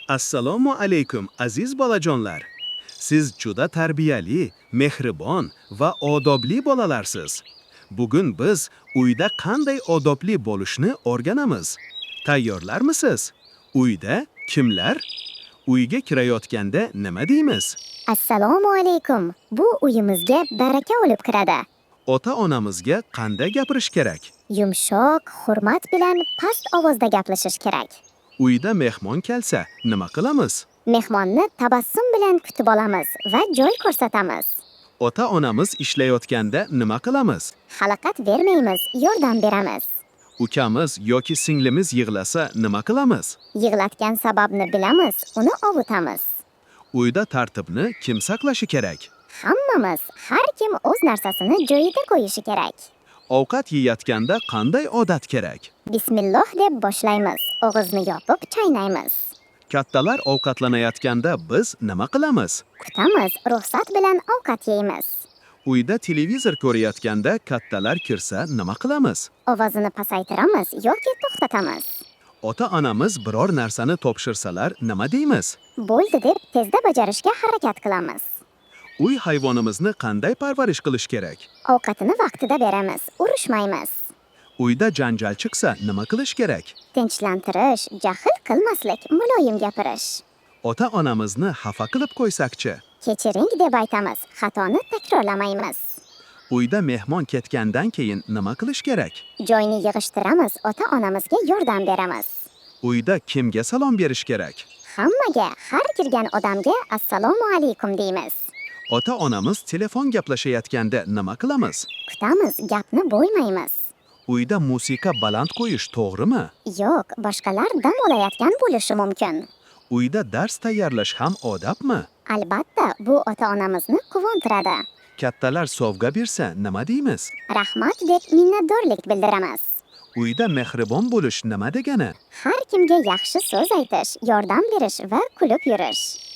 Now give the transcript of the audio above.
Assalomu alaykum aziz bolajonlar. Siz juda tarbiyali, mehribon va odobli bolalarsiz. Bugun biz uyda qanday odobli bo'lishni o'rganamiz. Tayyorlarmisiz? Uyda kimlar? Uyga kirayotganda nima deymiz? Assalomu alaykum. Bu uyimizga baraka olib kiradi. Ota-onamizga qanday gapirish kerak? Yumshoq, hurmat bilan past ovozda gaplashish kerak. Uyda mehmon kelsa, nima qilamiz? Mehmonni tabassum bilan kutib olamiz va joy ko'rsatamiz. Ota-onamiz ishlayotganda nima qilamiz? Xalaqat bermaymiz, yordam beramiz. Ukamiz yoki singlimiz yig'lasa nima qilamiz? Yig'latgan sababni bilamiz, uni ovutamiz. Uyda tartibni kim saqlashi kerak? Hammamiz, har kim o'z narsasini joyiga qo'yishi kerak. Ovqat yeyotganda qanday odat kerak? Bismillah deb boshlaymiz, og'izni yopib chaynaymiz. Kattalar ovqatlanayotganda biz nima qilamiz? Kutamiz, ruxsat bilan ovqat yeymiz. Uyda televizor ko'rayotganda kattalar kirsa nima qilamiz? Ovozini pasaytiramiz yoki to'xtatamiz. Ota-onamiz biror narsani topshirsalar nima deymiz? Bo'ldi deb tezda bajarishga harakat qilamiz. Uy hayvonimizni qanday parvarish qilish kerak? Ovqatini vaqtida beramiz, urushmaymiz. Uyda janjal chiqsa nima qilish kerak? Tinchlantirish, jahl qilmaslik, muloyim gapirish. Ota-onamizni xafa qilib qo'ysakchi? Kechiring deb aytamiz, xatoni takrorlamaymiz. Uyda mehmon ketgandan keyin nima qilish kerak? Joyni yig'ishtiramiz, ota-onamizga yordam beramiz. Uyda kimga salom berish kerak? Hammaga, har kirgan odamga assalomu alaykum deymiz. Ota-onamiz telefon gaplashayotganda nima qilamiz? Kutamiz, gapni bo'lmaymiz. Uyda musiqa baland qo'yish to'g'rimi? Yo'q, boshqalar dam olayotgan bo'lishi mumkin. Uyda dars tayyorlash ham odobmi? Albatta, bu ota-onamizni quvontiradi. Kattalar sovg'a bersa nima deymiz? Rahmat deb minnatdorlik bildiramiz. Uyda mehribon bo'lish nima degani? Har kimga yaxshi so'z aytish, yordam berish va kulib yurish.